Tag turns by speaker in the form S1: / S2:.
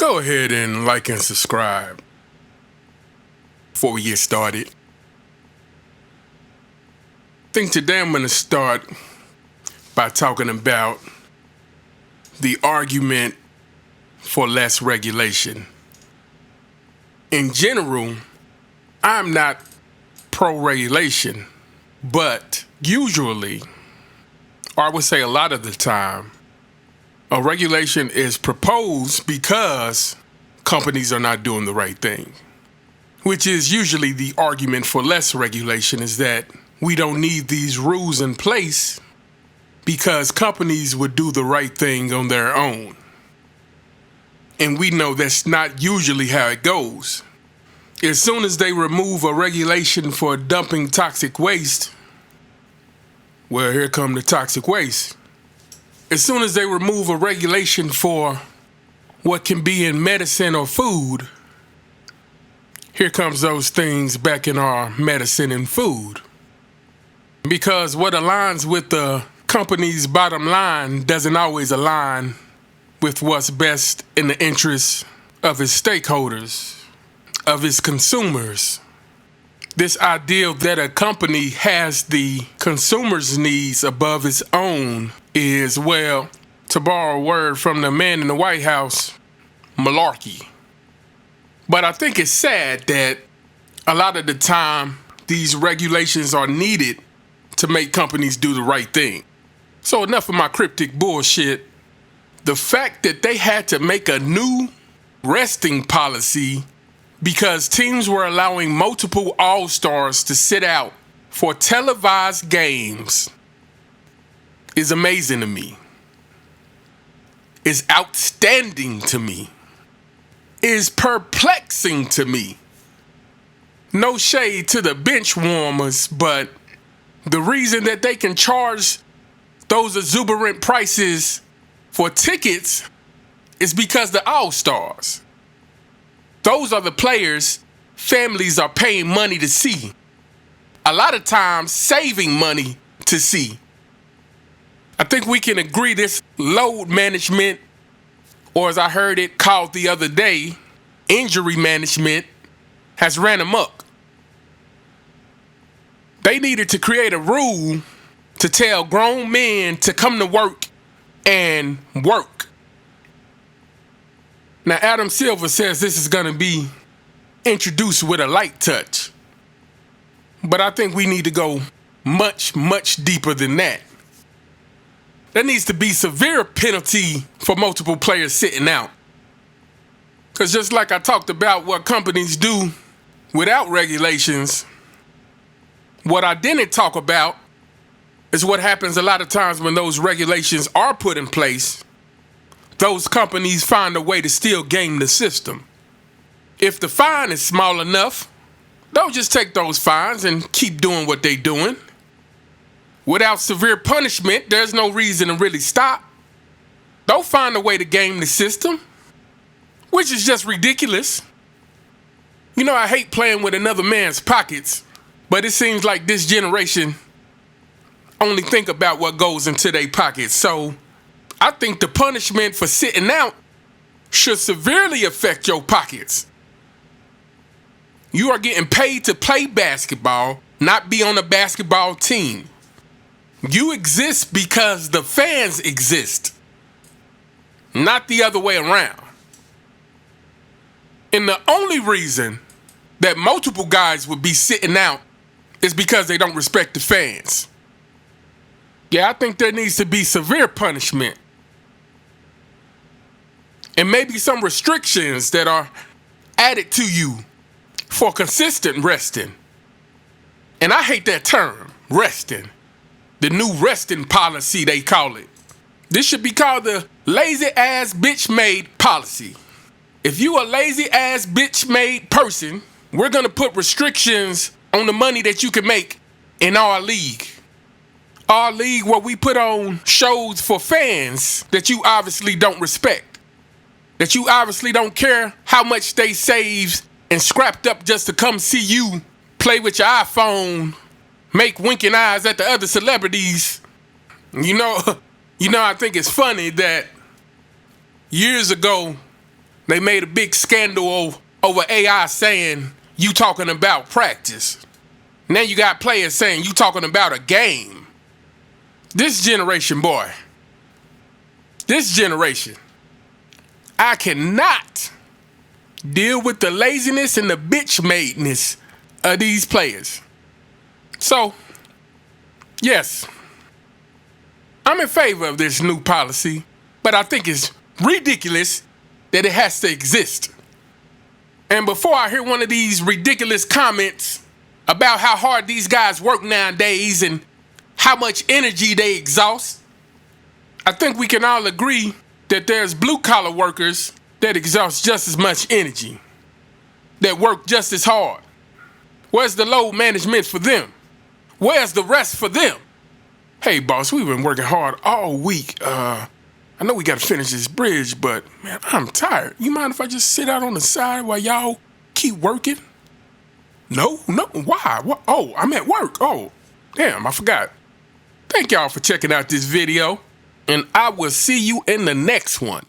S1: Go ahead and like and subscribe before we get started. I think today I'm going to start by talking about the argument for less regulation. In general, I'm not pro-regulation, but usually, or I would say a lot of the time, a regulation is proposed because companies are not doing the right thing, which is usually the argument for less regulation, is that we don't need these rules in place because companies would do the right thing on their own. And we know that's not usually how it goes. As soon as they remove a regulation for dumping toxic waste, well, here come the toxic waste. As soon as they remove a regulation for what can be in medicine or food, here comes those things back in our medicine and food. Because what aligns with the company's bottom line doesn't always align with what's best in the interests of its stakeholders, of its consumers. This idea that a company has the consumer's needs above its own is, well, to borrow a word from the man in the White House, malarkey. But I think it's sad that a lot of the time these regulations are needed to make companies do the right thing. So enough of my cryptic bullshit. The fact that they had to make a new resting policy because teams were allowing multiple all-stars to sit out for televised games is amazing to me. Is outstanding to me. Is perplexing to me. No shade to the bench warmers, but the reason that they can charge those exuberant prices for tickets is because the all-stars. Those are the players families are paying money to see. A lot of times saving money to see. I think we can agree this load management, or as I heard it called the other day, injury management, has ran amok. They needed to create a rule to tell grown men to come to work and work. Now, Adam Silver says this is going to be introduced with a light touch. But I think we need to go much, much deeper than that. There needs to be severe penalty for multiple players sitting out. Because just like I talked about what companies do without regulations, what I didn't talk about is what happens a lot of times when those regulations are put in place. Those companies find a way to still game the system. If the fine is small enough, they'll just take those fines and keep doing what they're doing. Without severe punishment, there's no reason to really stop. They'll find a way to game the system, which is just ridiculous. You know, I hate playing with another man's pockets, but it seems like this generation only think about what goes into their pockets. So I think the punishment for sitting out should severely affect your pockets. You are getting paid to play basketball, not be on a basketball team. You exist because the fans exist, not the other way around. And the only reason that multiple guys would be sitting out is because they don't respect the fans. Yeah, I think there needs to be severe punishment. And maybe some restrictions that are added to you for consistent resting. And I hate that term, resting. The new resting policy, they call it. This should be called the lazy ass bitch made policy. If you a lazy ass bitch made person, we're gonna put restrictions on the money that you can make in our league. Our league where we put on shows for fans that you obviously don't respect. That you obviously don't care how much they saved and scrapped up just to come see you play with your iPhone, make winking eyes at the other celebrities. You know, I think it's funny that years ago, They made a big scandal over AI saying you talking about practice. Now you got players saying you talking about a game. This generation, boy. This generation. I cannot deal with the laziness and the bitch-madeness of these players. So, yes, I'm in favor of this new policy, but I think it's ridiculous that it has to exist. And before I hear one of these ridiculous comments about how hard these guys work nowadays and how much energy they exhaust, I think we can all agree that there's blue-collar workers that exhaust just as much energy, that work just as hard. Where's the load management for them? Where's the rest for them? Hey, boss, we've been working hard all week. I know we got to finish this bridge, but, man, I'm tired. You mind if I just sit out on the side while y'all keep working? No, why? What? Oh, I'm at work. Oh, damn, I forgot. Thank y'all for checking out this video, and I will see you in the next one.